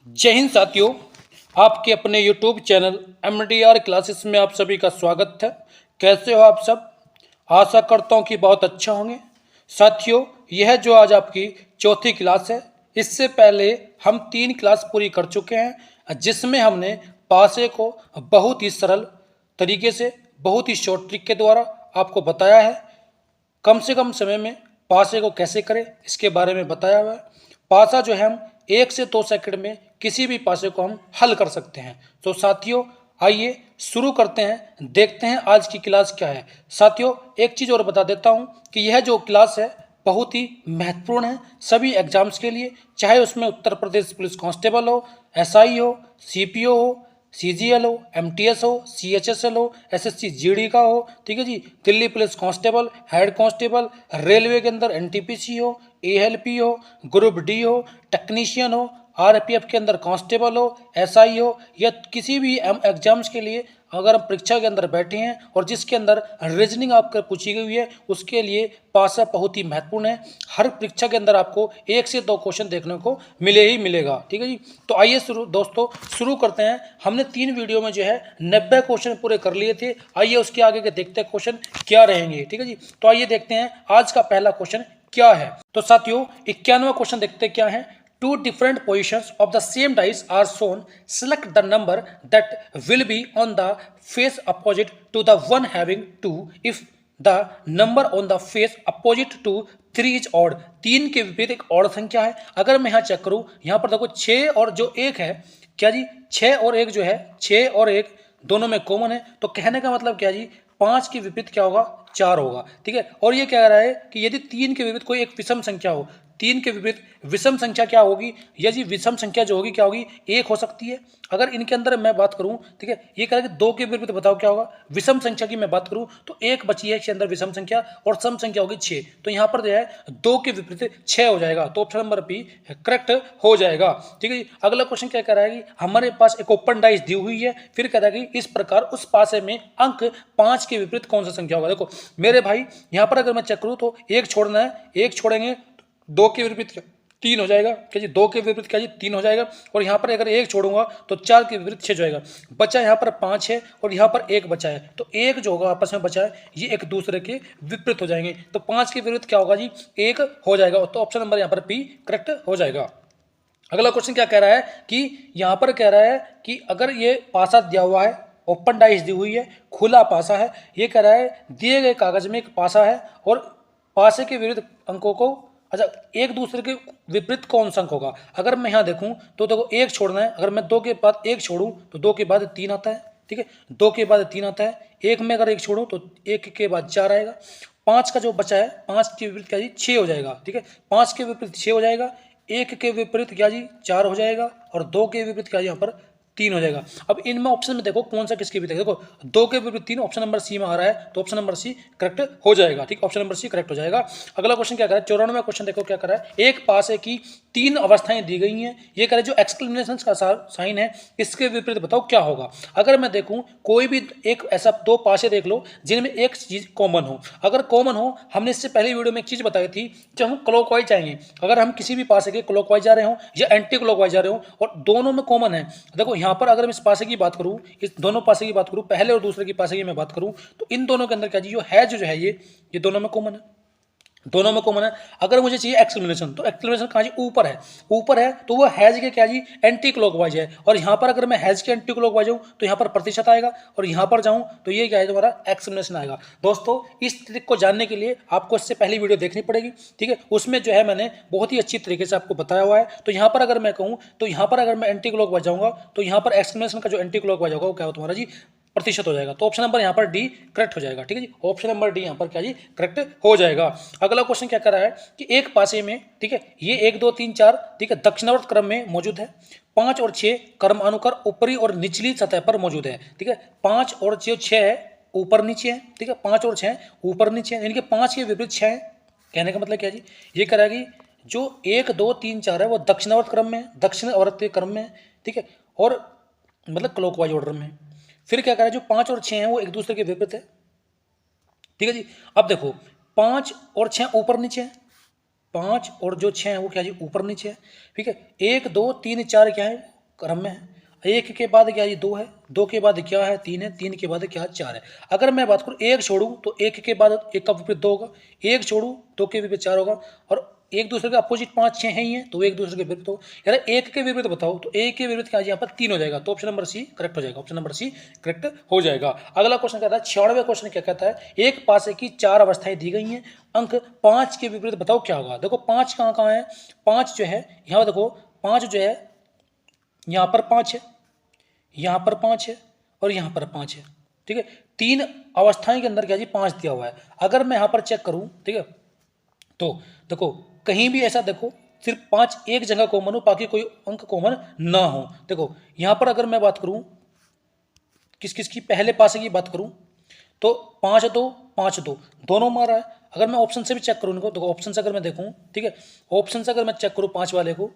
जय हिंद साथियों, आपके अपने YouTube चैनल MDR क्लासेस में आप सभी का स्वागत है। कैसे हो आप सब? आशा करता हूँ कि बहुत अच्छा होंगे। साथियों, यह जो आज आपकी चौथी क्लास है, इससे पहले हम 3 क्लास पूरी कर चुके हैं, जिसमें हमने पासे को बहुत ही सरल तरीके से, बहुत ही शॉर्ट ट्रिक के द्वारा आपको बताया है। कम से कम समय में पासे को कैसे करें इसके बारे में बताया हुआ है। पासा जो है हम 1 से 2 सेकंड में किसी भी पासे को हम हल कर सकते हैं। तो साथियों, आइए शुरू करते हैं, देखते हैं आज की क्लास क्या है। साथियों, एक चीज़ और बता देता हूं कि यह जो क्लास है बहुत ही महत्वपूर्ण है सभी एग्जाम्स के लिए, चाहे उसमें उत्तर प्रदेश पुलिस कांस्टेबल हो, एसआई हो, सीपीओ हो, सीजीएल हो, एमटीएस हो, सीएचएसएल हो, एसएससी जीडी का हो, ठीक है जी, Delhi police constable, head constable, railway के अंदर एनटीपीसी हो, एएलपी हो, ग्रुप डी हो, टेक्नीशियन हो, आरपीएफ के अंदर कांस्टेबल हो, एसआई हो, या किसी भी एग्जाम्स के लिए अगर हम परीक्षा के अंदर बैठे हैं और जिसके अंदर रीजनिंग आपको पूछी गई है, उसके लिए पासा बहुत ही महत्वपूर्ण है। हर परीक्षा के अंदर आपको 1 से 2 क्वेश्चन देखने को मिले ही मिलेगा, ठीक है जी। तो आइए दोस्तों शुरू करते हैं। हमने 3 वीडियो में जो है 90 क्वेश्चन पूरे कर लिए थे। आइए उसके आगे के देखते हैं क्वेश्चन क्या रहेंगे, ठीक है जी। तो आइए देखते हैं आज का पहला क्वेश्चन क्या है। तो साथियों, 91वां क्वेश्चन देखते हैं क्या है। Two different positions of the same dice are shown. Select the number that will be on the face opposite to the one having 2 if the number on the face opposite to 3 is odd. 3 के विपरीत एक odd संख्या है। अगर मैं यहाँ check करूँ, यहाँ पर देखो 6 और जो 1 है, क्या जी 6 और 1 जो है, 6 और 1 दोनों में कॉमन है। तो कहने का मतलब क्या जी, 5 के विपरीत क्या होगा, 4 होगा, ठीक है। और ये कह रहा है कि यदि 3 के विपरीत कोई एक विषम संख्या हो, 3 के विपरीत विषम संख्या क्या होगी, या जी विषम संख्या जो होगी क्या होगी, 1 हो सकती है। अगर इनके अंदर मैं बात करूं, ठीक है, ये कह रहा है कि 2 के विपरीत बताओ क्या होगा। विषम संख्या की मैं बात करूं तो 1 बची है इसके अंदर विषम संख्या, और सम संख्या होगी 6। तो यहाँ पर जो है 2 के विपरीत 6 हो जाएगा। तो ऑप्शन नंबर बी करेक्ट हो जाएगा, ठीक है जी। अगला क्वेश्चन क्या कह रहा है कि हमारे पास एक ओपन डाइस दी हुई है, फिर कह रहा है कि इस प्रकार उस पासे में अंक 5 के विपरीत कौन सा संख्या होगा। देखो मेरे भाई, यहाँ पर अगर मैं चेक करूँ तो 1 छोड़ना है, 1 छोड़ेंगे 2 के विपरीत 3 हो जाएगा, क्या जी 2 के विपरीत क्या जी 3 हो जाएगा। और यहाँ पर अगर 1 छोड़ूंगा तो 4 के विपरीत 6 जाएगा। बचा यहाँ पर 5 है और यहाँ पर 1 बचा है। तो 1 जो होगा आपस में बचा है, ये एक दूसरे के विपरीत हो जाएंगे। तो 5 के विपरीत क्या होगा जी, 1 हो जाएगा। तो ऑप्शन नंबर यहाँ पर बी करेक्ट हो जाएगा। अगला क्वेश्चन क्या कह रहा है कि यहाँ पर कह रहा है कि अगर ये पासा दिया हुआ है, ओपन डाइस दी हुई है, खुला पासा है, ये कह रहा है दिए गए कागज में एक पासा है और पासे के विरुद्ध अंकों को, अच्छा एक दूसरे के विपरीत कौन सा अंक होगा। अगर मैं यहाँ देखूँ तो देखो 1 छोड़ना है, अगर मैं 2 के बाद 1 छोड़ूँ तो 2 के बाद 3 आता है, ठीक है, 2 के बाद 3 आता है। 1 में अगर 1 छोड़ूँ तो 1 के बाद 4 आएगा। 5 का जो बचा है, 5 के विपरीत क्या जी 6 हो जाएगा, ठीक है, 5 के विपरीत 6 हो जाएगा। 1 के विपरीत क्या जी 4 हो जाएगा, और 2 के विपरीत क्या जी यहाँ पर 3 हो जाएगा। अब इनमें ऑप्शन में देखो कौन सा किसके विपरीत है। देखो 2 के विपरीत 3 ऑप्शन नंबर सी में आ रहा है, तो ऑप्शन नंबर सी करेक्ट हो जाएगा, ठीक, ऑप्शन नंबर सी करेक्ट हो जाएगा। अगला क्वेश्चन क्या कर रहा है, 94वां क्वेश्चन देखो क्या कर रहा है। एक पासे की 3 अवस्थाएं दी गई हैं, ये कह रहा है जो एक्सक्लेमेशन का साइन है इसके विपरीत बताओ क्या होगा। अगर मैं देखूं कोई भी एक ऐसा 2 पासे देख लो जिनमें एक चीज कॉमन हो। अगर कॉमन हो, हमने इससे पहले वीडियो में एक चीज बताई थी, जब हम क्लॉकवाइज जाएंगे, अगर हम किसी भी पासे के क्लॉकवाइज जा रहे हो या एंटी क्लॉकवाइज जा रहे हो और दोनों में कॉमन है, देखो यहाँ पर अगर मैं इस पासे की बात करूं, इस दोनों पासे की बात करूं, पहले और दूसरे की पासे की मैं बात करूं, तो इन दोनों के अंदर क्या जी जो है जो है ये दोनों में कॉमन है, दोनों में कॉमन है। अगर मुझे चाहिए एक्सक्लेमेशन, तो एक्सक्लेमेशन कहाँ जी ऊपर है, ऊपर है तो वो हैज के क्या जी एंटी क्लॉकवाइज है। और यहाँ पर अगर मैं हैज के एंटी क्लॉकवाइज हूँ तो यहाँ पर प्रतिशत आएगा, और यहाँ पर जाऊँ तो ये क्या है तुम्हारा एक्सक्लेमेशन आएगा। दोस्तों इस ट्रिक को जानने के लिए आपको इससे पहली वीडियो देखनी पड़ेगी, ठीक है, उसमें जो है मैंने बहुत ही अच्छी तरीके से आपको बताया हुआ है। तो यहाँ पर अगर मैं कहूँ तो यहाँ पर अगर मैं एंटी क्लॉकवाइज जाऊँगा तो यहाँ पर एक्सक्लेमेशन का जो एंटी क्लॉकवाइज होगा वो क्या हो तुम्हारा जी प्रतिशत हो जाएगा। तो ऑप्शन नंबर यहाँ पर डी करेक्ट हो जाएगा, ठीक है जी, ऑप्शन नंबर डी यहाँ पर क्या जी करेक्ट हो जाएगा। अगला क्वेश्चन क्या कर रहा है कि एक पासे में, ठीक है, ये 1 2 3 4, ठीक है, दक्षिणावर्त क्रम में मौजूद है। 5 और 6 क्रम अनुसार ऊपरी और निचली सतह पर मौजूद है, ठीक है, 5 और जो 6 है ऊपर नीचे है, ठीक है, 5 और 6 ऊपर नीचे है, यानी कि 5 के विपरीत 6 है। कहने का मतलब क्या जी, ये कह रहा है कि जो 1 2 3 4 है वो दक्षिणावर्त क्रम में, दक्षिणावर्त क्रम में, ठीक है, और मतलब क्लॉकवाइज ऑर्डर में। फिर क्या कह रहा है जो 5 और 6 हैं वो एक दूसरे के विपरीत है, ठीक है जी। अब देखो 5 और 6 ऊपर नीचे है, 5 और जो 6 है वो क्या जी ऊपर नीचे है, ठीक है। 1 2 3 4 क्या है क्रम में है। एक के बाद क्या, ये 2 है, 2 के बाद क्या है, 3 है, 3 के बाद क्या है, 4 है। अगर मैं बात करूँ एक छोड़ूं तो एक के बाद एक का विपरीत 2 होगा, एक छोड़ूं 2 के विपरीत 4 होगा, और एक दूसरे के अपोजिट 5 6 है ही है तो एक दूसरे के विपरीत हो, यार एक के विपरीत बताओ तो एक के विपरीत क्या, यहाँ पर 3 हो जाएगा, तो ऑप्शन नंबर सी करेक्ट हो जाएगा, ऑप्शन नंबर सी करेक्ट हो जाएगा। अगला क्वेश्चन कहता है 96वां क्वेश्चन क्या कहता है, एक पासे की 4 अवस्थाएं दी गई हैं, अंक 5 के विपरीत बताओ क्या होगा। देखो 5 कहाँ कहाँ है, 5 जो है यहाँ देखो, 5 जो है यहाँ पर 5 है, यहाँ पर 5 है और यहाँ पर 5 है, ठीक है। 3 अवस्थाएं के अंदर क्या जी 5 दिया हुआ है। अगर मैं यहाँ पर चेक करूँ, ठीक है, तो देखो कहीं भी ऐसा देखो सिर्फ 5 एक जगह कॉमन हो, बाकी कोई अंक कॉमन ना हो। देखो यहाँ पर अगर मैं बात करूँ किस किस की, पहले पासे की बात करूँ तो 5 2 5 2 दोनों मारा है। अगर मैं ऑप्शन से भी चेक करूँ इनको, देखो ऑप्शन से अगर मैं देखूँ, ठीक है, ऑप्शन से अगर मैं चेक करूँ 5 वाले को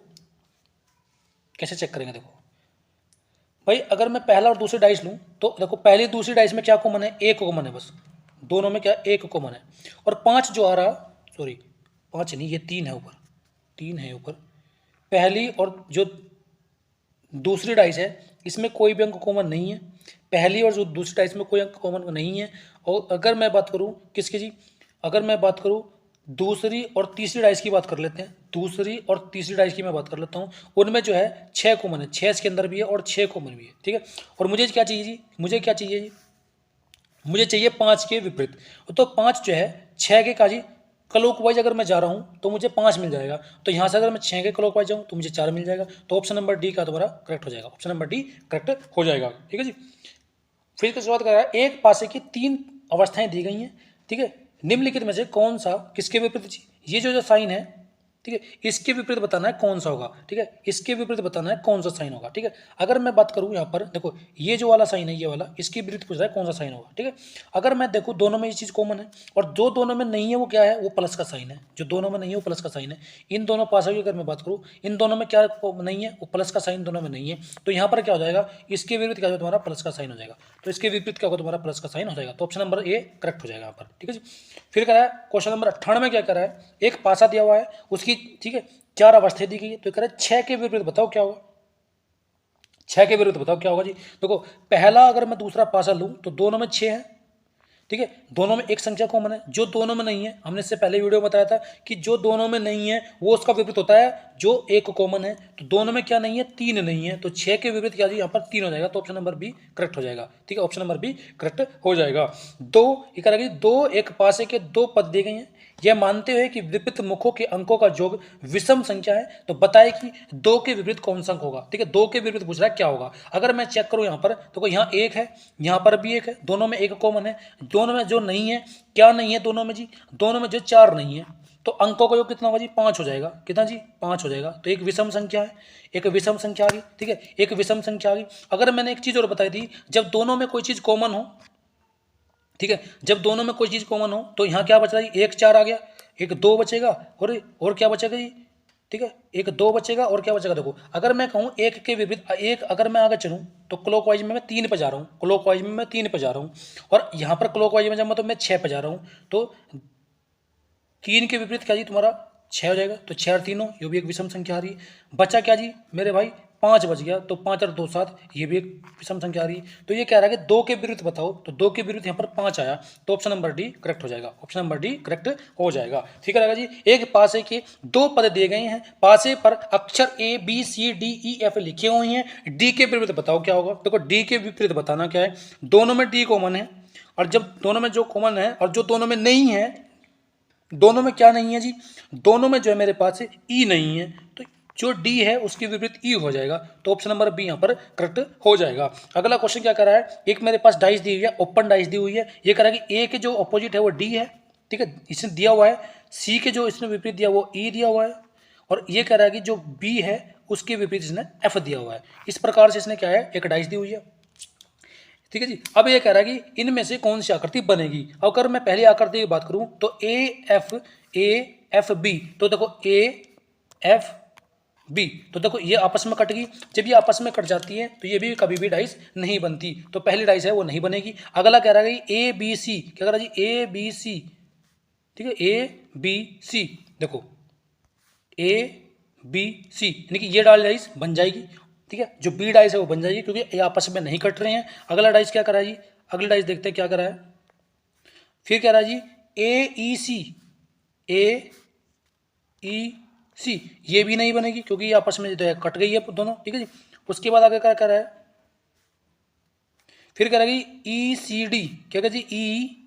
कैसे चेक करेंगे, देखो भाई अगर मैं पहला और दूसरी डाइस लूँ तो देखो पहली दूसरी डाइस में क्या कॉमन है, एक कॉमन है, बस दोनों में क्या एक कॉमन है। और 5 जो आ रहा, सॉरी 5 नहीं, ये 3 है ऊपर, 3 है ऊपर, पहली और जो दूसरी डाइस है इसमें कोई भी अंक कॉमन नहीं है, पहली और जो दूसरी डाइस में कोई अंक कॉमन नहीं है। और अगर मैं बात करूँ किसकी जी, अगर मैं बात करूँ दूसरी और तीसरी डाइस की बात कर लेते हैं, दूसरी और तीसरी डाइस की मैं बात कर लेता हूँ, उनमें जो है 6 कॉमन है, 6 इसके अंदर भी है और 6 कॉमन भी है, ठीक है। और मुझे क्या चाहिए जी, मुझे क्या चाहिए जी, मुझे चाहिए 5 के विपरीत। तो 5 जो है 6 के काजी क्लॉकवाइज अगर मैं जा रहा हूँ तो मुझे 5 मिल जाएगा, तो यहाँ से अगर मैं 6 के क्लॉकवाइज जाऊँ तो मुझे 4 मिल जाएगा, तो ऑप्शन नंबर डी का तुम्हारा करेक्ट हो जाएगा, ऑप्शन नंबर डी करेक्ट हो जाएगा, ठीक है जी। फिर इसकी शुरुआत कर रहा है, एक पासे की 3 अवस्थाएं दी गई हैं, ठीक है, निम्नलिखित में से कौन सा किसके विपरीत जी, ये जो साइन है, ठीक है, इसके विपरीत बताना है कौन सा होगा, ठीक है, इसके विपरीत बताना है कौन सा साइन होगा, ठीक है। अगर मैं बात करूं यहाँ पर देखो ये जो वाला साइन है, ये वाला, इसके विपरीत पूछ रहा है कौन सा साइन होगा, ठीक है। अगर मैं देखूं दोनों में ये चीज़ कॉमन है, और जो दोनों में नहीं है वो क्या है, वो प्लस का साइन है, जो दोनों में नहीं है वो प्लस का साइन है। इन दोनों पासों की अगर मैं बात करूँ, इन दोनों में क्या नहीं है, वो प्लस का साइन दोनों में नहीं है, तो यहाँ पर क्या हो जाएगा, इसके विपरीत क्या होगा तुम्हारा प्लस का साइन हो जाएगा, तो इसके विपरीत क्या होगा तुम्हारा प्लस का साइन हो जाएगा, तो ऑप्शन नंबर ए करेक्ट हो जाएगा यहाँ पर, ठीक है जी। फिर कह रहा है क्वेश्चन नंबर 98 में क्या कह रहा है, एक पासा दिया हुआ है उसकी, ठीक है, 4 अवस्थाएं दी गई है, तो कह रहा है 6 के विपरीत बताओ क्या होगा, 6 के विरुद्ध बताओ क्या होगा जी। देखो पहला अगर मैं दूसरा पासा लूं तो दोनों में 6 है, ठीक है, दोनों में एक संख्या कॉमन है, जो दोनों में नहीं है हमने इससे पहले वीडियो में बताया था कि जो दोनों में नहीं है वो उसका विपरीत होता है जो एक कॉमन है, तो दोनों में क्या नहीं है, 3 नहीं है, तो 6 के विपरीत क्या जी यहाँ पर 3 हो जाएगा, तो ऑप्शन नंबर बी करेक्ट हो जाएगा, ठीक है, ऑप्शन नंबर बी करेक्ट हो जाएगा। दो ये करेगी, दो एक पासे के 2 पद दिए गए हैं, यह मानते हुए कि विपरीत मुखों के अंकों का योग विषम संख्या है, तो बताए कि 2 के विपरीत कौन सा अंक होगा, ठीक है, 2 के विपरीत पूछ रहा है क्या होगा। अगर मैं चेक करूं यहाँ पर तो यहाँ 1 है, यहाँ पर भी 1 है, दोनों में एक कॉमन है, दोनों में जो नहीं है, क्या नहीं है दोनों में जी, दोनों में जो 4 नहीं है, तो अंकों का योग कितना होगा जी, 5 हो जाएगा, कितना जी 5 हो जाएगा, तो एक विषम संख्या है, एक विषम संख्या आ गई, ठीक है, एक विषम संख्या आ गई। अगर मैंने एक चीज़ और बताई थी, जब दोनों में कोई चीज़ कॉमन हो, ठीक है, जब दोनों में कोई चीज़ कॉमन हो तो यहाँ क्या बच रहा है, एक 4 आ गया, एक 2 बचेगा, और क्या बचेगा जी, ठीक है, एक 2 बचेगा और क्या बचेगा। देखो अगर मैं कहूँ एक के विपरीत एक, अगर मैं आगे चलूँ तो क्लॉकवाइज में मैं 3 पे जा रहा हूँ, क्लॉकवाइज में मैं 3 पे जा रहा हूँ, और यहाँ पर क्लॉकवाइज में जब मैं 6 पे जा रहा हूँ, तो 3 के विपरीत क्या जी तुम्हारा 6 हो जाएगा, तो 6 और 3 ये भी एक विषम संख्या आ रही है। बचा क्या जी मेरे भाई, 5 बच गया, तो 5 और 2 7, ये भी एक विषम संख्या आ रही है। तो ये कह रहा है कि 2 के विरुद्ध बताओ, तो 2 के विरुद्ध यहाँ पर 5 आया, तो ऑप्शन नंबर डी करेक्ट हो जाएगा, ऑप्शन नंबर डी करेक्ट हो जाएगा, ठीक है जी। एक पासे के 2 पद दिए गए हैं, पासे पर अक्षर A B C D E F लिखे हुए हैं, डी के विरुद्ध बताओ क्या होगा। देखो डी के विपरीत बताना क्या है, दोनों में डी कॉमन है, और जब दोनों में जो कॉमन है और जो दोनों में नहीं है, दोनों में क्या नहीं है जी, दोनों में जो है मेरे पास ई नहीं है, तो जो डी है उसके विपरीत ई हो जाएगा, तो ऑप्शन नंबर बी यहाँ पर करेक्ट हो जाएगा। अगला क्वेश्चन क्या कर रहा है, एक मेरे पास डाइस दी हुई है, ओपन डाइस दी हुई है, ये कह रहा है कि ए के जो अपोजिट है वो डी है, ठीक है, इसने दिया हुआ है, सी के जो इसने विपरीत दिया वो ई दिया हुआ है, और ये कह रहा है कि जो बी है उसके विपरीत इसने एफ दिया हुआ है। इस प्रकार से इसने क्या है, एक डाइस दी हुई है, ठीक है जी। अब ये कह रहा है कि इनमें से कौन सी आकृति बनेगी। अगर मैं पहली आकृति की बात करूं तो ए एफ बी, तो देखो ए एफ बी, तो देखो ये आपस में कट गई, जब ये आपस में कट जाती है तो ये भी कभी भी डाइस नहीं बनती, तो पहली डाइस है वो नहीं बनेगी। अगला कह रहा है कि ए बी सी, क्या कह रहा है जी, ए बी सी, ठीक है, ए बी सी, देखो ए बी सी यानी कि ये डाइस बन जाएगी, ठीक है, जो बी डाइस है वो बन जाएगी क्योंकि ये आपस में नहीं कट रहे हैं। अगला डाइस क्या करा है जी, अगली डाइस देखते हैं क्या करा है। फिर कह रहा है जी ए ई सी, ए ई सी, ये भी नहीं बनेगी क्योंकि ये आपस में जो है कट गई है दोनों, ठीक है जी। उसके बाद आगे क्या कर रहा है, फिर कह रहा है कि ई सी डी, क्या कह जी, ई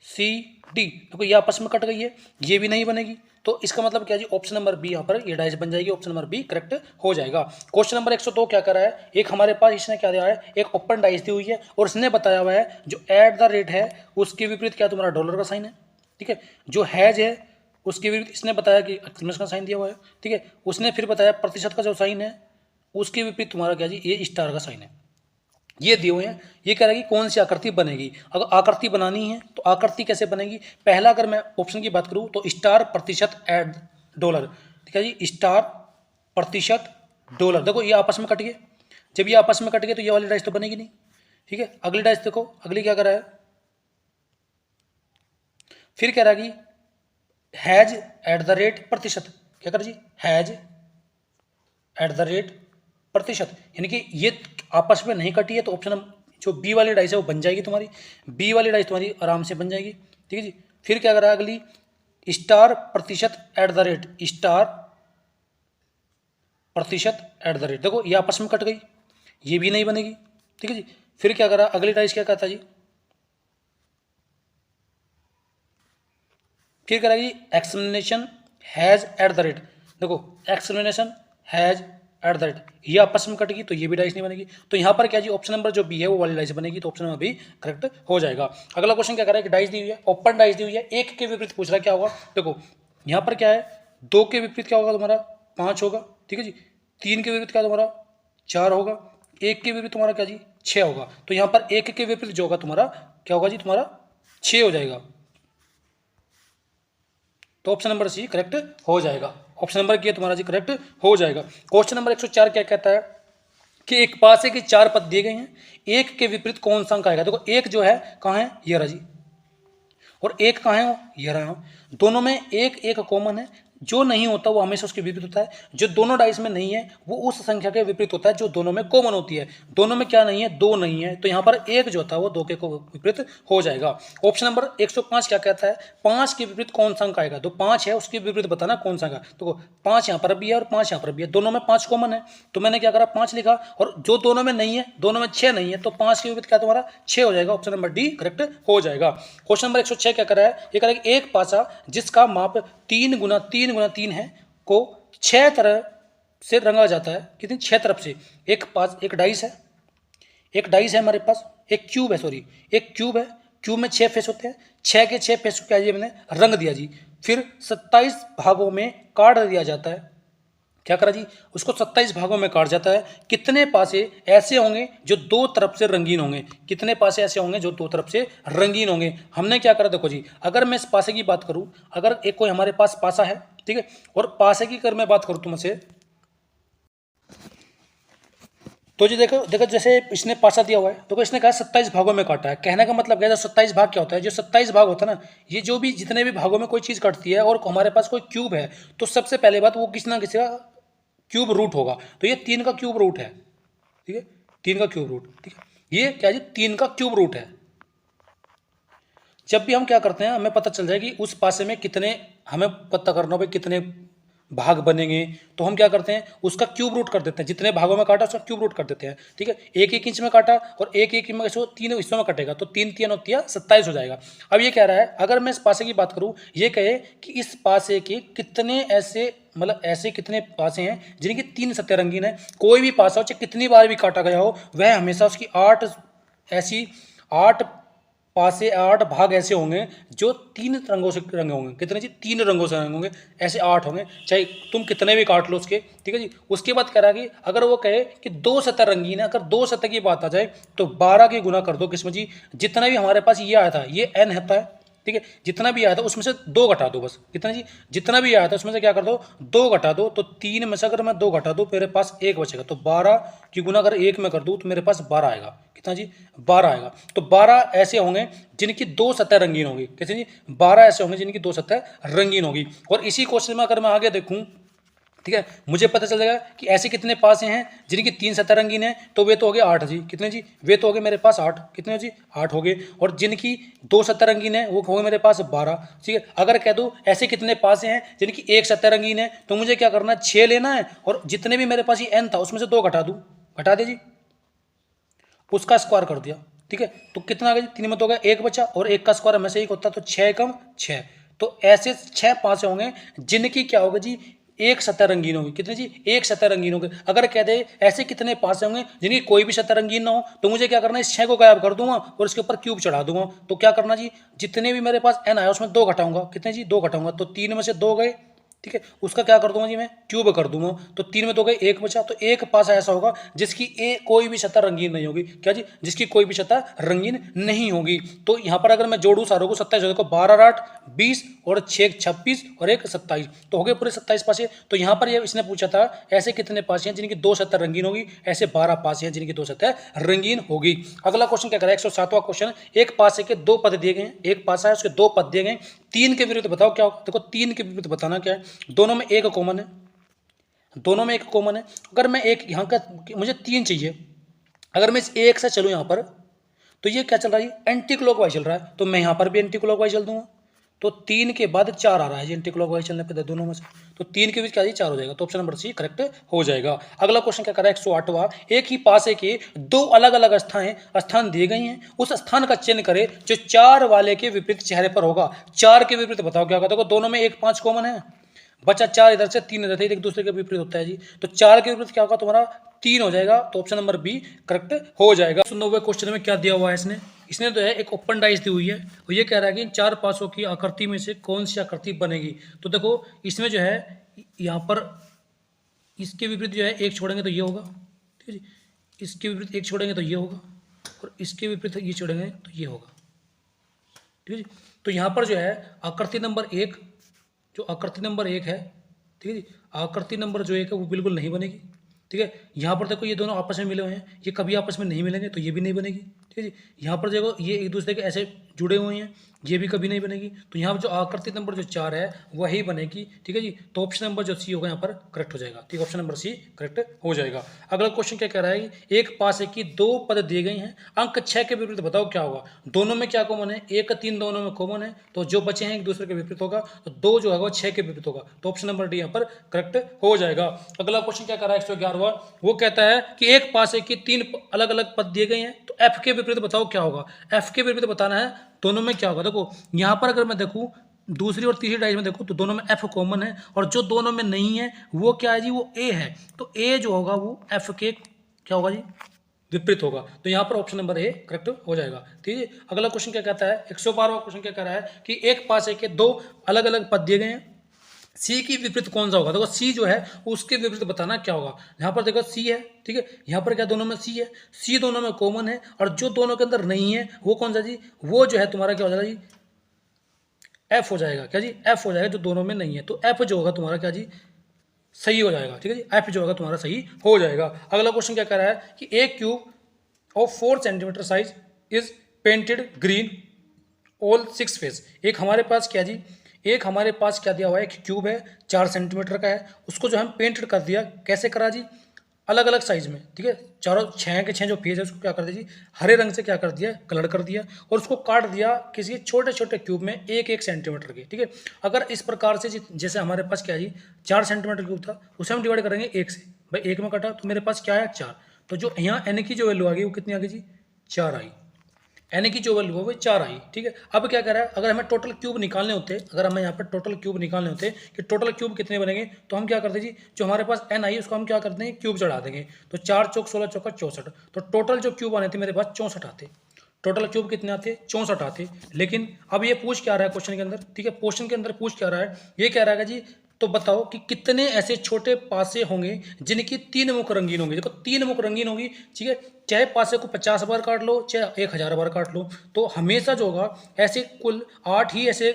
सी डी, देखो ये आपस में कट गई है, ये भी नहीं बनेगी। तो इसका मतलब क्या जी, ऑप्शन नंबर बी यहाँ पर ये डाइस बन जाएगी, ऑप्शन नंबर बी करेक्ट हो जाएगा। क्वेश्चन नंबर 102 क्या कर रहा है, एक हमारे पास इसने क्या दिया है, एक ओपन डाइस दी हुई है और इसने बताया हुआ है जो एट द रेट है उसके विपरीत क्या तुम्हारा डॉलर का साइन है, ठीक है। जो हैज है उसके विपरीत इसने बताया कि एक्सक्लेमेशन का साइन दिया हुआ है, ठीक है। उसने फिर बताया प्रतिशत का जो साइन है उसके विपरीत तुम्हारा क्या जी, ये स्टार का साइन है। ये दिए हुए हैं, ये कह रहा है कि कौन सी आकृति बनेगी। अगर आकृति बनानी है तो आकृति कैसे बनेगी, पहला अगर मैं ऑप्शन की बात करूं तो स्टार प्रतिशत एड डॉलर, ठीक है जी, स्टार प्रतिशत डॉलर। देखो ये आपस में कट गए, जब ये आपस में कट गए तो ये वाली डाइस तो बनेगी नहीं, ठीक है। अगली डाइस देखो, अगली क्या कर रहा है, फिर कह रहा है कि हैज एट द रेट प्रतिशत, क्या कर जी, हैज एट द रेट प्रतिशत, यानी कि ये आपस में नहीं कटी है तो ऑप्शन जो बी वाली डाइस है वो बन जाएगी तुम्हारी, बी वाली डाइस तुम्हारी आराम से बन जाएगी, ठीक है जी। फिर क्या कर रहा है अगली, स्टार प्रतिशत एट द रेट, स्टार प्रतिशत एट द रेट, देखो ये आपस में कट गई, ये भी नहीं बनेगी, ठीक है जी। फिर क्या कर रहा है अगली डाइस, क्या कहता है जी, फिर कह रहा है जी explanation has at the rate, देखो explanation has at the rate, ये आपस में कटेगी तो ये भी डाइस नहीं बनेगी। तो यहाँ पर क्या जी, ऑप्शन नंबर जो बी है वो वाली डाइस बनेगी, तो ऑप्शन नंबर बी करेक्ट हो जाएगा। अगला क्वेश्चन क्या कर रहा है कि डाइस दी हुई है, ओपन डाइस दी हुई है, एक के विपरीत पूछ रहा है क्या होगा। देखो यहाँ पर क्या है, दो के विपरीत क्या होगा तुम्हारा, 5 होगा, ठीक है जी। 3 के विपरीत क्या तुम्हारा 4 होगा, एक के विपरीत तुम्हारा क्या जी 6 होगा। तो यहाँ पर एक के विपरीत जो होगा तुम्हारा क्या होगा जी, तुम्हारा 6 हो जाएगा, तो ऑप्शन नंबर सी करेक्ट हो जाएगा। ऑप्शन नंबर क्या तुम्हारा जी करेक्ट हो जाएगा। क्वेश्चन नंबर 104 क्या कहता है कि एक पासे के 4 पद दिए गए हैं, एक के विपरीत कौन सा अंक आएगा। देखो एक जो है कहाँ है, ये रहा जी, और एक कहाँ है, ये रहा, दोनों में एक एक कॉमन है, जो नहीं होता वो हमेशा उसके विपरीत होता है, जो दोनों डाइस में नहीं है वो उस संख्या के विपरीत होता है जो दोनों में कॉमन होती है। दोनों में क्या नहीं है, 2 नहीं है, तो यहाँ पर एक जो था वो 2 के को विपरीत हो जाएगा। ऑप्शन नंबर 105 क्या कहता है, 5 के विपरीत कौन सा अंक आएगा, तो 5 है उसके विपरीत बताना कौन सा आएगा। तो 5 यहाँ पर भी है और 5 यहाँ पर भी है, दोनों में 5 कॉमन है, तो मैंने क्या करा 5 लिखा, और जो दोनों में नहीं है, दोनों में 6 नहीं है, तो 5 के विपरीत क्या तुम्हारा 6 हो जाएगा, ऑप्शन नंबर डी करेक्ट हो जाएगा। क्वेश्चन नंबर 106 क्या कर रहा है, ये कह रहा है कि एक पासा जिसका माप 3 गुना 3 गुना 3 है को 6 तरह से रंगा जाता है, कितनी 6 तरफ से। एक डाइस है, एक डाइस है हमारे पास, एक क्यूब है, सॉरी एक क्यूब है, क्यूब में 6 फेस होते हैं, 6 के 6 फेस को क्या जी मैंने रंग दिया जी, फिर 27 भागों में काट दिया जाता है, क्या करा जी, उसको 27 भागों में काट जाता है। कितने पासे ऐसे होंगे जो 2 तरफ से रंगीन होंगे, कितने पासे ऐसे होंगे जो 2 तरफ से रंगीन होंगे। हमने क्या करा, देखो जी अगर मैं इस पासे की बात करूं, अगर एक कोई हमारे पास पासा है, ठीक है, और पासे की अगर मैं बात करूं तुमसे, तो जी देखो देखो जैसे इसने पासा दिया हुआ है, तो इसने कहा 27 भागों में काटा है, कहने का मतलब क्या है, 27 भाग क्या होता है, जो 27 भाग होता है ना, ये जो भी जितने भी भागों में कोई चीज़ कटती है और हमारे पास कोई क्यूब है, तो सबसे पहले बात वो किसी ना किसी का क्यूब रूट होगा, तो ये 3 का क्यूब रूट है, ठीक है, 3 का क्यूब रूट, ठीक है, ये क्या जी 3 का क्यूब रूट है। जब भी हम क्या करते हैं हमें पता चल जाए कि उस पासे में कितने, हमें पता करना हो कितने भाग बनेंगे, तो हम क्या करते हैं उसका क्यूब रूट कर देते हैं, जितने भागों में काटा उसका क्यूब रूट कर देते हैं, ठीक है। 1-1 इंच में काटा और 1-1 में 3 हिस्सों में कटेगा, तो 3-3 होती है 27 हो जाएगा। अब ये कह रहा है अगर मैं इस पासे की बात करूं, ये कहे कि इस पासे के कितने ऐसे, मतलब ऐसे कितने पासे हैं जिनकी 3 सतह रंगीन है। कोई भी पासा हो चाहे कितनी बार भी काटा गया हो, वह हमेशा उसकी 8 पासे 8 भाग ऐसे होंगे जो 3 रंगों से रंगे होंगे, कितने जी 3 रंगों से रंगे होंगे, ऐसे 8 होंगे, चाहे तुम कितने भी काट लो उसके, ठीक है जी। उसके बाद कह रहा है कि अगर वो कहे कि 2 सतह रंगीन है, अगर 2 सतह की बात आ जाए तो 12 के गुना कर दो किसमें जी, जितना भी हमारे पास ये आया था, ये n होता है, ठीक है, जितना भी आया था उसमें से 2 घटा दो बस, कितना जी जितना भी आया था उसमें से क्या कर दो 2 घटा दो, तो 3 में से अगर मैं 2 घटा दूँ मेरे पास 1 बचेगा, तो 12 की गुना अगर 1 में कर दूँ तो मेरे पास 12 आएगा, कितना जी 12 आएगा। तो 12 ऐसे होंगे जिनकी 2 सतह रंगीन होगी, कैसे जी 12 ऐसे होंगे जिनकी 2 सतह रंगीन होगी। और इसी क्वेश्चन में अगर मैं आगे देखूँ ठीक है। मुझे पता चल जाएगा कि ऐसे कितने पासे हैं जिनकी 3 सतह रंगीन है, तो वे तो हो गए 8 जी। कितने जी? वे तो हो गए मेरे पास 8। कितने जी? 8 हो गए। और जिनकी 2 सतह रंगीन है वो हो गए मेरे पास 12। ठीक है। अगर कह दूँ ऐसे कितने पासे हैं जिनकी 1 सतह रंगीन है, तो मुझे क्या करना है, 6 लेना है और जितने भी मेरे पास ये n था उसमें से 2 घटा दूँ। घटा दे जी, उसका स्क्वायर कर दिया। ठीक है। तो कितना आ गया जी? 3 में तो हो गया 1 बचा और 1 का स्क्वायर हमेशा 1 होता है, तो 6 एकम 6। तो ऐसे 6 पासे होंगे जिनकी क्या होगा जी, एक सतह रंगीन होगी। कितने जी? एक सतह रंगीन होगी। अगर कह दे ऐसे कितने पासे होंगे जिनकी कोई भी सतह रंगीन ना हो, तो मुझे क्या करना है, इस 6 को गायब कर दूंगा और इसके ऊपर क्यूब चढ़ा दूंगा। तो क्या करना जी, जितने भी मेरे पास n आया उसमें 2 घटाऊंगा। कितने जी? 2 घटाऊंगा, तो 3 में से 2 गए। ठीक है। उसका क्या कर दूंगा जी, मैं क्यूब कर दूंगा। तो 3 में तो गए 1 बचा, तो एक पासा ऐसा होगा जिसकी कोई भी सतह रंगीन नहीं होगी। क्या जी? जिसकी कोई भी सतह रंगीन नहीं होगी। तो यहां पर अगर मैं जोड़ू सारों को 27, देखो 12 और 8 20 और 6 26 और 1 27, तो हो गए पूरे 27 पासे। तो यहां पर ये इसने पूछा था ऐसे कितने पासे हैं जिनकी 2 सतह रंगीन होगी, ऐसे 12 पासे हैं जिनकी 2 सतह रंगीन होगी। अगला क्वेश्चन क्या करें, 107वां क्वेश्चन। एक पासे के 2 पद दिए गए हैं, एक पासा है उसके 2 पद दिए गए, 3 के विरुद्ध बताओ क्या होगा। देखो 3 के विरुद्ध बताना क्या है, दोनों में एक कॉमन है, दोनों में एक कॉमन है। अगर मैं एक यहाँ का, मुझे 3 चाहिए, अगर मैं इस एक से चलूँ यहाँ पर, तो ये क्या चल रहा है, एंटी क्लॉकवाइज चल रहा है, तो मैं यहाँ पर भी एंटी क्लॉकवाइज चल दूंगा। तो 3 के बाद 4 आ रहा है जी एंटी क्लॉकवाइज चलने पे दोनों में से, तो 3 के बीच क्या जी 4 हो जाएगा। तो ऑप्शन नंबर सी करेक्ट हो जाएगा। अगला क्वेश्चन क्या कर रहा है, 108वां। एक ही पासे के 2 अलग अलग स्थान दिए गए हैं, उस स्थान का चयन करें जो 4 वाले के विपरीत चेहरे पर होगा। 4 के विपरीत बताओ क्या होगा। देखो दोनों में 1 5 कॉमन है, बचा 4 इधर से 3 इधर से, एक दूसरे के विपरीत होता है जी। तो 4 के विपरीत क्या होगा तुम्हारा, 3 हो जाएगा। तो ऑप्शन नंबर बी करेक्ट हो जाएगा। 190 क्वेश्चन में क्या दिया हुआ है इसने तो है एक ओपन डाइस दी हुई है और ये कह रहा है कि इन 4 पासों की आकृति में से कौन सी आकृति बनेगी। तो देखो इसमें जो है यहाँ पर इसके विपरीत जो है एक छोड़ेंगे तो ये होगा, ठीक है जी। इसके विपरीत एक छोड़ेंगे तो ये होगा और इसके विपरीत ये छोड़ेंगे तो ये होगा, ठीक है जी। तो यहाँ पर जो है आकृति नंबर 1, जो आकृति नंबर 1 है, ठीक है जी, आकृति नंबर जो 1 है वो बिल्कुल नहीं बनेगी। ठीक है। यहाँ पर देखो ये दोनों आपस में मिले हुए हैं, ये कभी आपस में नहीं मिलेंगे, तो ये भी नहीं बनेगी। ठीक है जी। यहाँ पर देखो ये एक दूसरे के ऐसे जुड़े हुए हैं, ये भी कभी नहीं बनेगी। तो यहाँ पर जो आकृति नंबर जो 4 है वही बनेगी। ठीक है जी। तो ऑप्शन नंबर जो सी होगा यहाँ पर करेक्ट हो जाएगा। ठीक है, ऑप्शन नंबर सी करेक्ट हो जाएगा। अगला क्वेश्चन क्या कह रहा है, एक पासे की 2 पद दिए गए हैं, अंक 6 के विपरीत बताओ क्या होगा। दोनों में क्या कॉमन है, 1 3 दोनों में कॉमन है, तो जो बचे हैं एक दूसरे के विपरीत होगा, तो 2 जो होगा 6 के विपरीत होगा। तो ऑप्शन नंबर डी यहाँ पर करेक्ट हो जाएगा। अगला क्वेश्चन क्या कर रहा है, 111वां। वो कहता है कि एक पासे की 3 अलग अलग पद दिए गए हैं, तो एफ के विपरीत बताओ क्या होगा। एफ के विपरीत बताना है, दोनों में क्या होगा। देखो यहाँ पर अगर मैं देखूँ दूसरी और तीसरी डाइस में देखो तो दोनों में एफ कॉमन है, और जो दोनों में नहीं है वो क्या है जी, वो ए है। तो ए जो होगा वो एफ के क्या होगा जी, विपरीत होगा। तो यहाँ पर ऑप्शन नंबर ए करेक्ट हो जाएगा। ठीक है। अगला क्वेश्चन क्या कहता है, 112वां क्वेश्चन क्या कह रहा है कि एक पासे के 2 अलग अलग पद दिए गए हैं, सी की विपरीत कौन सा होगा। देखो सी जो है उसके विपरीत बताना क्या होगा। यहाँ पर देखो सी है, ठीक है, यहाँ पर क्या दोनों में सी है, सी दोनों में कॉमन है, और जो दोनों के अंदर नहीं है वो कौन सा जी, वो जो है तुम्हारा क्या हो जाएगा जी, एफ हो जाएगा। क्या जी, एफ हो जाएगा, जो दोनों में नहीं है। तो एफ जो होगा तुम्हारा क्या जी, सही हो जाएगा। ठीक है जी, एफ जो होगा तुम्हारा सही हो जाएगा। अगला क्वेश्चन क्या कह रहा है कि एक cube of 4 centimetre size is painted green all 6 face. एक हमारे पास क्या जी, एक हमारे पास क्या दिया हुआ है, एक क्यूब है 4 सेंटीमीटर का है, उसको जो हम पेंटेड कर दिया, कैसे करा जी, अलग अलग साइज में। ठीक है, चारों 6 के 6 जो फेस है उसको क्या कर दिया जी, हरे रंग से क्या कर दिया, कलर कर दिया, और उसको काट दिया किसी छोटे छोटे क्यूब में 1-1 सेंटीमीटर के। ठीक है, अगर इस प्रकार से जैसे हमारे पास क्या जी 4 सेंटीमीटर क्यूब था, उसे हम डिवाइड करेंगे 1 से, भाई 1 में कटा तो मेरे पास क्या है 4, तो जो यहाँ एन की जो वैल्यू आ गई वो कितनी आ गई जी, 4 आई। एन की जो वैल्यू है वो 4 आई। ठीक है, अब क्या कह रहा है, अगर हमें टोटल क्यूब निकालने होते, अगर हमें यहाँ पर टोटल क्यूब निकालने होते कि टोटल क्यूब कितने बनेंगे, तो हम क्या करते जी, जो हमारे पास एन आई उसको हम क्या करते हैं, क्यूब चढ़ा देंगे। तो 4 चौक 16 चौका 64, तो टोटल जो क्यूब आने थे मेरे पास 64 आते। टोटल क्यूब कितने आते, 64 आते। लेकिन अब ये पूछ क्या रहा है क्वेश्चन के अंदर, ठीक है, क्वेश्चन के अंदर पूछ क्या रहा है, ये कह रहा है जी तो बताओ कि कितने ऐसे छोटे पासे होंगे जिनकी 3 मुख रंगीन होंगी। देखो 3 मुख रंगीन होगी, ठीक है, चाहे पासे को 50 बार काट लो चाहे 1000 बार काट लो, तो हमेशा जो होगा ऐसे कुल 8 ही ऐसे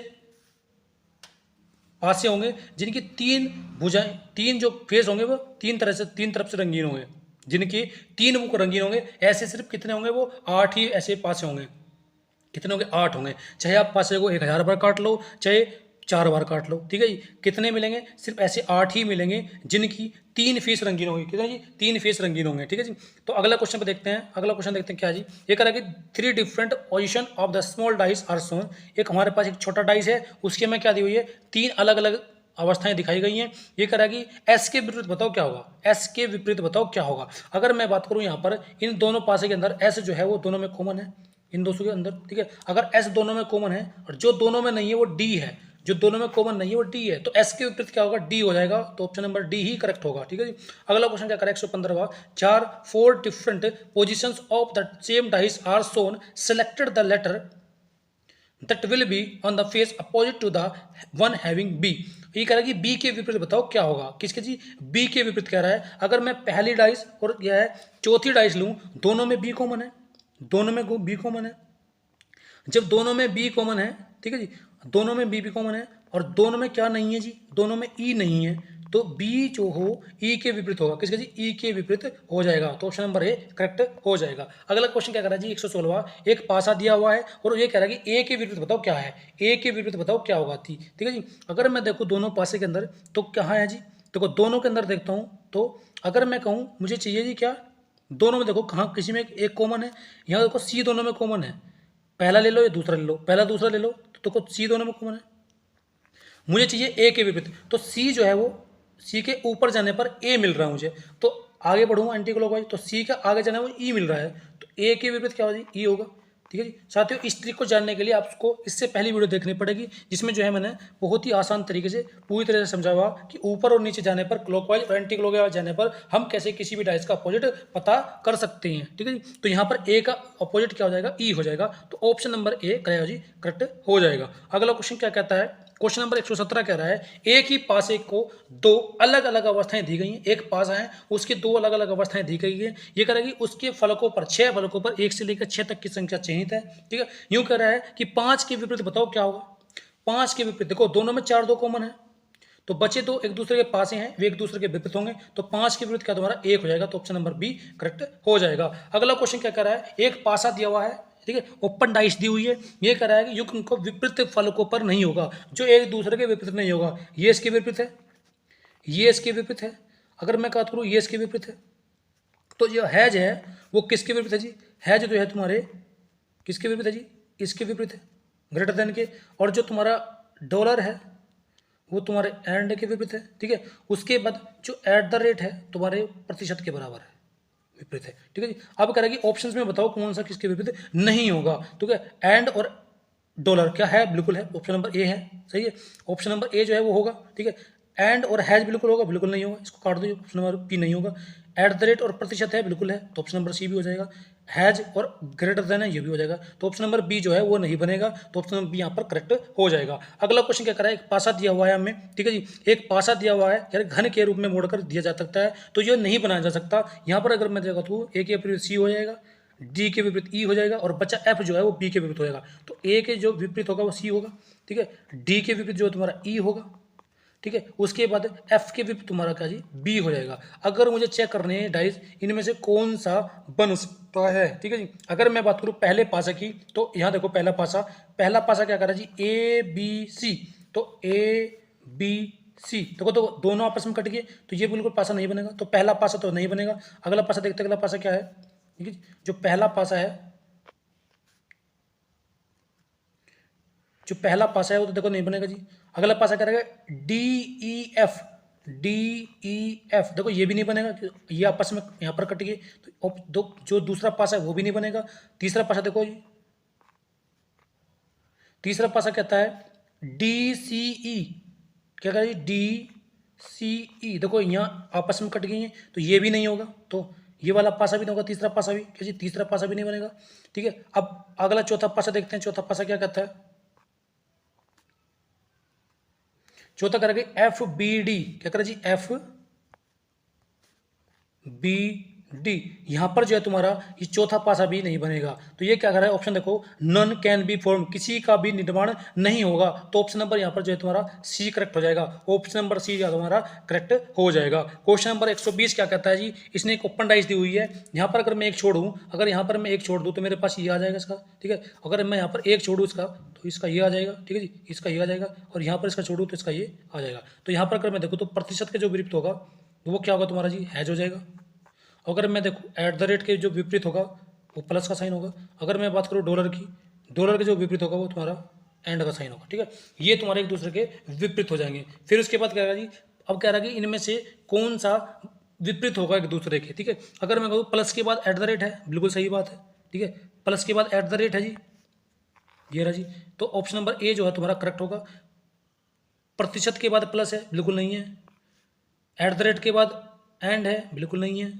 पासे होंगे जिनकी 3 भुजाएं, 3 जो फेस होंगे वो 3 तरफ से रंगीन होंगे, जिनकी 3 मुख रंगीन होंगे। ऐसे सिर्फ कितने होंगे, वो 8 ही ऐसे पासे होंगे। कितने होंगे, 8 होंगे। चाहे आप पासे को 1000 बार काट लो चाहे 4 बार काट लो, ठीक है जी। कितने मिलेंगे? सिर्फ ऐसे 8 ही मिलेंगे जिनकी 3 फेस रंगीन होंगे। कितने जी? 3 फेस रंगीन होंगे, ठीक है जी। तो अगला क्वेश्चन पे देखते हैं। अगला क्वेश्चन देखते हैं क्या जी। ये कह रहा है कि 3 different position of the small dice are shown. एक हमारे पास एक छोटा डाइस है, उसके में क्या दी हुई है? 3 अलग अलग अवस्थाएं दिखाई गई हैं। ये कह रहा है कि एस के विपरीत बताओ क्या होगा। एस के विपरीत बताओ क्या होगा। अगर मैं बात करूं यहाँ पर इन दोनों पासे के अंदर एस जो है वो दोनों में कॉमन है, इन दोनों के अंदर, ठीक है। अगर एस दोनों में कॉमन है और जो दोनों में नहीं है वो डी है, जो दोनों में कॉमन नहीं है वो डी है, तो एस के विपरीत क्या होगा? डी हो जाएगा। तो ऑप्शन नंबर डी ही करेक्ट होगा, ठीक है जी। अगला क्वेश्चन क्या करें? 115वां। 4 different positions of the same dice are shown, selected the letter that will be on the face opposite to the one having B। ये कह रहा है कि B के विपरीत बताओ क्या होगा। किसके जी? B के विपरीत कह रहा है। अगर मैं पहली डाइस और यह है चौथी डाइस लूं, दोनों में B कॉमन है, दोनों में B कॉमन है। जब दोनों में B कॉमन है, ठीक है जी, दोनों में B भी कॉमन है और दोनों में क्या नहीं है जी? दोनों में E नहीं है, तो B जो हो E के विपरीत होगा। किसके जी? E के विपरीत हो जाएगा। तो ऑप्शन नंबर ए करेक्ट हो जाएगा। अगला क्वेश्चन क्या कर रहा है जी? 116वां। एक पासा दिया हुआ है और ये कह रहा है कि A के विपरीत बताओ क्या है। A के विपरीत बताओ क्या होगा थी, ठीक है जी। अगर मैं देखूँ दोनों पासे के अंदर तो कहाँ है जी? देखो दोनों के अंदर देखता हूँ तो अगर मैं कहूँ मुझे चाहिए जी क्या, दोनों में देखो कहाँ किसी में एक कॉमन है। यहाँ देखो C दोनों में कॉमन है, पहला ले लो या दूसरा ले लो, पहला दूसरा ले लो, तो देखो C दोनों में कॉमन है। मुझे चाहिए ए के विपरीत, तो सी जो है वो सी के ऊपर जाने पर ए मिल रहा है मुझे, तो आगे बढ़ूंगा एंटी क्लॉकवाइज, तो सी का आगे जाना है वो ई मिल रहा है, तो ए के विपरीत क्या होगा जी? ई होगा, ठीक है जी। साथियों इस ट्रिक को जानने के लिए आपको इससे पहली वीडियो देखनी पड़ेगी, जिसमें जो है मैंने बहुत ही आसान तरीके से पूरी तरह से समझा हुआ कि ऊपर और नीचे जाने पर क्लॉकवाइज और एंटी क्लॉकवाइज जाने पर हम कैसे किसी भी डाइस का अपोजिट पता कर सकते हैं, ठीक है जी। तो यहाँ पर ए का अपोजिट क्या हो जाएगा? ई हो जाएगा। तो ऑप्शन नंबर ए करेगा जी करेक्ट हो जाएगा। अगला क्वेश्चन क्या कहता है? क्वेश्चन नंबर 117 कह रहा है एक ही पासे को दो अलग अलग अवस्थाएं दी गई हैं। एक पासा है उसकी दो अलग अलग अवस्थाएं दी गई है। ये कह रहा है कि उसके फलकों पर 6 फलकों पर 1 से लेकर 6 तक की संख्या चयनित है, ठीक है। यूं कह रहा है कि 5 के विपरीत बताओ क्या होगा। 5 के विपरीत देखो दोनों में 4 2 कॉमन है, तो बचे तो एक दूसरे के पास ही हैं, वे एक दूसरे के विपरीत होंगे, तो 5 के विपरीत क्या तुम्हारा 1 हो जाएगा। तो ऑप्शन नंबर बी करेक्ट हो जाएगा। अगला क्वेश्चन क्या कर रहा है? एक पासा दिया हुआ है, ठीक है, ओपन डाइस दी हुई है। ये कह रहा है कि युग्म उनको विपरीत फलकों पर नहीं होगा, जो एक दूसरे के विपरीत नहीं होगा। ये इसके विपरीत है, ये इसके विपरीत है। अगर मैं बात करूँ ये इसके विपरीत है, तो जो हैज है वो किसके विपरीत है जी? हैज जो है तुम्हारे किसके विपरीत है जी? इसके विपरीत है, ग्रेटर देन के। और जो तुम्हारा डॉलर है वो तुम्हारे एंड के विपरीत है, ठीक है। उसके बाद जो एट द रेट है तुम्हारे प्रतिशत के बराबर है, विपरीत है, ठीक है जी। अब कह रहा है कि ऑप्शंस में बताओ कौन सा किसके विपरीत नहीं होगा, ठीक है। एंड और डॉलर क्या है? बिल्कुल है, ऑप्शन नंबर ए है, सही है। ऑप्शन नंबर ए जो है वो होगा, ठीक है। एंड और हैज बिल्कुल होगा, बिल्कुल नहीं होगा, इसको काट दो, ऑप्शन नंबर बी नहीं होगा। एट द रेट और प्रतिशत है, बिल्कुल है, तो ऑप्शन नंबर सी भी हो जाएगा। हैज और ग्रेटर देन है, ये भी हो जाएगा, तो ऑप्शन नंबर बी जो है वो नहीं बनेगा, तो ऑप्शन नंबर बी यहाँ पर करेक्ट हो जाएगा। अगला क्वेश्चन क्या कर रहा है? एक पासा दिया हुआ है हमें, ठीक है जी। एक पासा दिया हुआ है यार, घन के रूप में मोड़कर दिया जा सकता है, तो ये नहीं बनाया जा सकता। यहाँ पर अगर मैं देखा तो ए के विपरीत सी हो जाएगा, डी के विपरीत ई हो जाएगा, और बच्चा एफ जो है वो बी के विपरीत हो जाएगा। तो ए के जो विपरीत होगा वो सी होगा, ठीक है। डी के विपरीत जो तुम्हारा ई होगा, ठीक है। उसके बाद एफ के विपरीत तुम्हारा क्या जी? बी हो जाएगा। अगर मुझे चेक करने हैं डाइस इनमें से कौन सा बन सकता है, ठीक है जी। अगर मैं बात करूं पहले पासा की, तो यहाँ देखो पहला पासा क्या कर रहा है जी? ए बी सी, तो ए बी सी देखो तो दोनों आपस में कट गए, तो ये बिल्कुल पासा नहीं बनेगा, तो पहला पासा तो नहीं बनेगा। अगला पासा देखते, अगला पासा क्या है, ठीक है। जो पहला पासा है, जो पहला पासा है वो तो देखो नहीं बनेगा जी। अगला पासा क्या रहेगा? D E F, D E F देखो ये भी नहीं बनेगा, ये आपस में यहाँ पर कट गए, तो दो जो दूसरा पासा है वो भी नहीं बनेगा। तीसरा पासा देखो जी, तीसरा पासा कहता है डी सी ई, क्या कह रहा है? डी सी ई देखो यहाँ आपस में कट गई हैं, तो ये भी नहीं होगा, तो ये वाला पासा भी नहीं होगा, तीसरा पासा भी क्या जी? तीसरा पासा भी नहीं बनेगा, ठीक है। अब अगला चौथा पासा देखते हैं। चौथा पासा क्या कहता है? चौथा करेंगे एफ बी डी, क्या करें जी? एफ बी डी, यहाँ पर जो है तुम्हारा ये चौथा पासा भी नहीं बनेगा। तो ये क्या कर रहा है ऑप्शन देखो, नन कैन बी फॉर्म, किसी का भी निर्माण नहीं होगा। तो ऑप्शन नंबर यहाँ पर जो है तुम्हारा सी करेक्ट हो जाएगा। ऑप्शन नंबर सी जो तुम्हारा करेक्ट हो जाएगा। क्वेश्चन नंबर 120 क्या कहता है जी, इसने एक ओपन डाइस दी हुई है। यहाँ पर अगर मैं एक छोड़ूं, अगर यहाँ पर मैं एक छोड़ दूं तो मेरे पास ये आ जाएगा इसका, ठीक है। अगर मैं यहाँ पर एक छोड़ूं इसका तो इसका ये आ जाएगा, ठीक है जी, इसका ये आ जाएगा, और यहाँ पर इसका छोड़ूं तो इसका ये आ जाएगा। तो यहाँ पर अगर मैं देखूँ तो प्रतिशत के जो विपरीत होगा तो वो क्या होगा तुम्हारा जी, हैज हो जाएगा। अगर मैं देखूँ एट द रेट के जो विपरीत होगा वो प्लस का साइन होगा। अगर मैं बात करूँ डॉलर की, डॉलर के जो विपरीत होगा वो तुम्हारा एंड का साइन होगा, ठीक है। ये तुम्हारे एक दूसरे के विपरीत हो जाएंगे। फिर उसके बाद क्या है जी, अब कह रहा है कि इनमें से कौन सा विपरीत होगा एक दूसरे के, ठीक है। अगर मैं कहूँ प्लस के बाद एट द रेट है, बिल्कुल सही बात है, ठीक है। प्लस के बाद एट द रेट है जी, ये रहा जी। तो ऑप्शन नंबर ए जो है तुम्हारा करेक्ट होगा। प्रतिशत के बाद प्लस है, बिल्कुल नहीं है। एट द रेट के बाद एंड है, बिल्कुल नहीं है।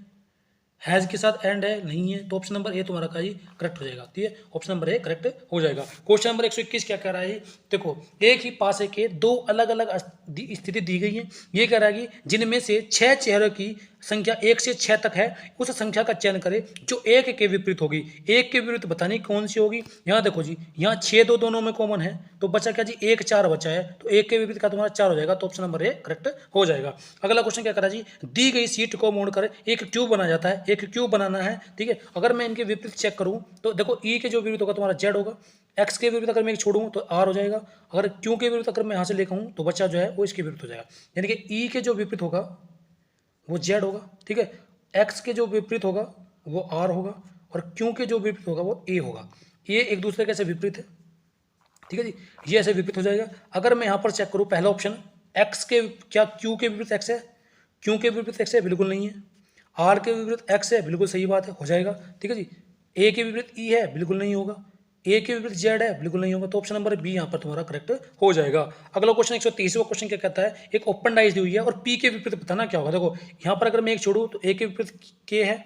हैज़ के साथ एंड है, नहीं है। तो ऑप्शन नंबर ए तुम्हारा का जी करेक्ट हो जाएगा, ठीक है। ऑप्शन नंबर ए करेक्ट हो जाएगा। क्वेश्चन नंबर 121 क्या कह रहा है, देखो एक ही पासे के दो अलग अलग स्थिति दी गई है। ये कह रहा है कि जिनमें से 6 चेहरों की संख्या 1 से 6 तक है, उस संख्या का चयन करें जो एक के विपरीत होगी। एक के विपरीत बतानी कौन सी होगी। यहाँ देखो जी, यहाँ 6 दो दोनों में कॉमन है, तो बचा क्या जी, 1 4 बचा है, तो एक के विपरीत का तुम्हारा 4 हो जाएगा। तो ऑप्शन नंबर ए करेक्ट हो जाएगा। अगला क्वेश्चन क्या करा जी, दी गई सीट को मोड़कर एक क्यूब बना जाता है, एक क्यूब बनाना है, ठीक है। अगर मैं इनके विपरीत चेक करूँ तो देखो ई के जो विपरीत होगा तुम्हारा जेड होगा, एक्स के विपरीत अगर मैं छोड़ूँ तो आर हो जाएगा, अगर क्यू के विपरीत अगर मैं यहाँ से लेकर हूँ तो बच्चा जो है वो इसके विपरीत हो जाएगा। यानी कि ई के जो विपरीत होगा वो जेड होगा, ठीक है। एक्स के जो विपरीत होगा वो आर होगा, और क्यू के जो विपरीत होगा वो ए होगा। ये एक दूसरे के ऐसे विपरीत है, ठीक है जी, ये ऐसे विपरीत हो जाएगा। अगर मैं यहाँ पर चेक करूँ पहला ऑप्शन, एक्स के क्या क्यू के विपरीत एक्स है, क्यू के विपरीत एक्स है, बिल्कुल नहीं है। आर के विपरीत एक्स है, बिल्कुल सही बात है, हो जाएगा, ठीक है जी। ए के विपरीत ई है, बिल्कुल नहीं होगा। ए के विपरीत जेड है, बिल्कुल नहीं होगा। तो ऑप्शन नंबर बी यहाँ पर तुम्हारा करेक्ट हो जाएगा। अगला क्वेश्चन 130वां क्वेश्चन क्या कहता है, एक ओपन डाइस दी हुई है और पी के विपरीत बताना क्या होगा। देखो यहाँ पर अगर मैं एक छोड़ूँ तो ए के विपरीत के है,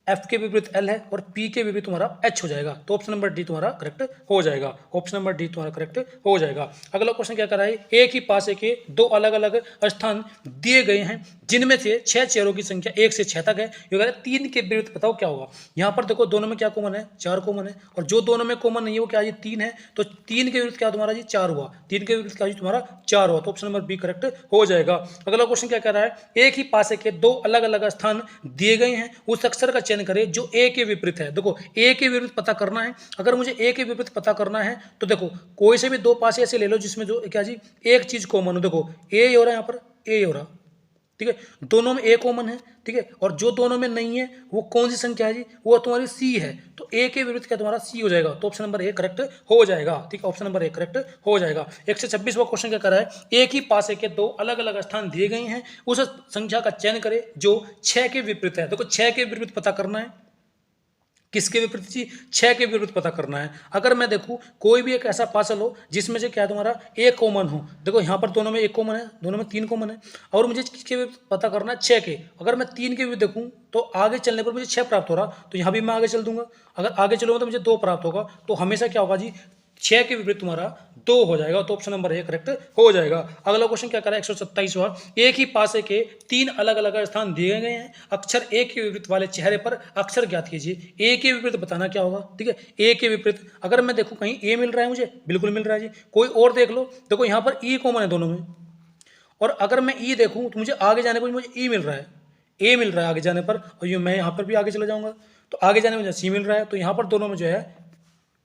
एफ के विपरीत एल है, और पी के विपरीत तुम्हारा एच हो जाएगा। तो ऑप्शन नंबर डी तुम्हारा करेक्ट हो जाएगा। ऑप्शन नंबर डी तुम्हारा करेक्ट हो जाएगा। अगला क्वेश्चन क्या कर रहा है, एक ही पासे के दो अलग अलग स्थान दिए गए हैं जिनमें से 6 चेहरों की संख्या 1 से 6 तक है। ये कह रहा है 3 के विपरीत बताओ क्या होगा। यहाँ पर देखो दोनों में क्या कॉमन है, 4 कॉमन है, और जो दोनों में कॉमन नहीं है वो क्या है, 3 है। तो 3 के विपरीत क्या तुम्हारा जी 4 हुआ, 3 के विपरीत क्या जी तुम्हारा 4 हुआ। तो ऑप्शन नंबर बी करेक्ट हो जाएगा। अगला क्वेश्चन क्या कर रहा है, एक ही पासे के दो अलग अलग स्थान दिए गए हैं, उस अक्षर का चयन करें जो ए के विपरीत है। देखो ए के विपरीत पता करना है। अगर मुझे ए के विपरीत पता करना है तो देखो कोई से भी दो पासे ऐसे ले लो जिसमें जो क्या जी एक चीज कॉमन हो। देखो ए हो रहा है, यहाँ पर ए हो रहा, ठीक है, दोनों में ए कॉमन है, ठीक है। और जो दोनों में नहीं है वो कौन सी संख्या है जी, वो तुम्हारी सी है। तो ए के विपरीत क्या तुम्हारा सी हो जाएगा। तो ऑप्शन नंबर ए करेक्ट हो जाएगा, ठीक है। ऑप्शन नंबर ए करेक्ट हो जाएगा। 126वां क्वेश्चन क्या कर रहा है, एक ही पासे के दो अलग अलग स्थान दिए गए हैं, उस संख्या का चयन करें जो 6 के विपरीत है। देखो 6 के विपरीत पता करना है, किसके विपरीत जी, 6 के विपरीत पता करना है। अगर मैं देखूं कोई भी एक ऐसा पार्सल हो जिसमें से क्या तुम्हारा एक कॉमन हो, देखो यहाँ पर दोनों में एक कॉमन है, दोनों में 3 कॉमन है, और मुझे किसके विपरीत पता करना है 6 के। अगर मैं 3 के विपरीत देखूं तो आगे चलने पर मुझे 6 प्राप्त हो रहा, तो यहाँ भी मैं आगे चल दूंगा। अगर आगे चलूंगा तो मुझे 2 प्राप्त होगा। तो हमेशा क्या होगा जी 6 के विपरीत तुम्हारा 2 हो जाएगा। तो ऑप्शन नंबर ए करेक्ट हो जाएगा। अगला क्वेश्चन क्या कर रहा है 127वां, एक ही पासे के 3 अलग अलग स्थान दिए गए हैं, अक्षर ए के विपरीत वाले चेहरे पर अक्षर ज्ञात कीजिए। ए के विपरीत बताना क्या होगा, ठीक है। ए के विपरीत अगर मैं देखूं कहीं ए मिल रहा है मुझे, बिल्कुल मिल रहा है जी। कोई और देख लो, देखो यहाँ पर ई कॉमन है दोनों में, और अगर मैं ई देखूं तो मुझे आगे जाने पर मुझे ई मिल रहा है, ए मिल रहा है आगे जाने पर, और ये मैं यहाँ पर भी आगे चला जाऊंगा तो आगे जाने में मुझे सी मिल रहा है। तो यहाँ पर दोनों में जो है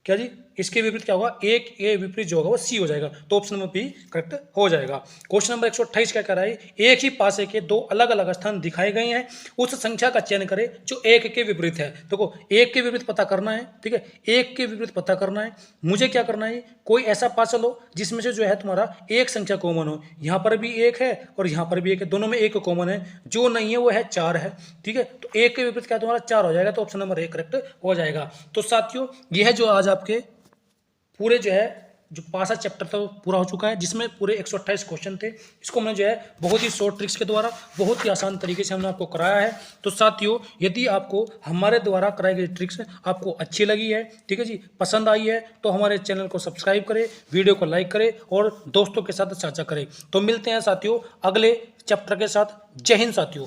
क्या जी, इसके विपरीत क्या होगा, एक ए विपरीत जो होगा वो सी हो जाएगा। तो ऑप्शन नंबर बी करेक्ट हो जाएगा। क्वेश्चन नंबर 128 क्या कर रहा है, एक ही पासे के दो अलग अलग स्थान दिखाए गए हैं, उस संख्या का चयन करें जो एक के विपरीत है। देखो एक के विपरीत पता करना है, ठीक है, एक के विपरीत पता करना है। मुझे क्या करना है, कोई ऐसा पार्सल हो जिसमें से जो है तुम्हारा एक संख्या कॉमन हो। यहाँ पर भी एक है और यहाँ पर भी एक है, दोनों में एक कॉमन है, जो नहीं है वो है 4 है, ठीक है। तो एक के विपरीत क्या तुम्हारा 4 हो जाएगा। तो ऑप्शन नंबर ए करेक्ट हो जाएगा। तो साथियों यह है जो आज आपके पूरे जो है जो पासा चैप्टर था वो पूरा हो चुका है, जिसमें पूरे 128 क्वेश्चन थे। इसको हमने जो है बहुत ही शॉर्ट ट्रिक्स के द्वारा बहुत ही आसान तरीके से हमने आपको कराया है। तो साथियों यदि आपको हमारे द्वारा कराई गई ट्रिक्स आपको अच्छी लगी है, ठीक है जी, पसंद आई है, तो हमारे चैनल को सब्सक्राइब करें, वीडियो को लाइक करें और दोस्तों के साथ साझा करें। तो मिलते हैं साथियों अगले चैप्टर के साथ। जय हिंद साथियों।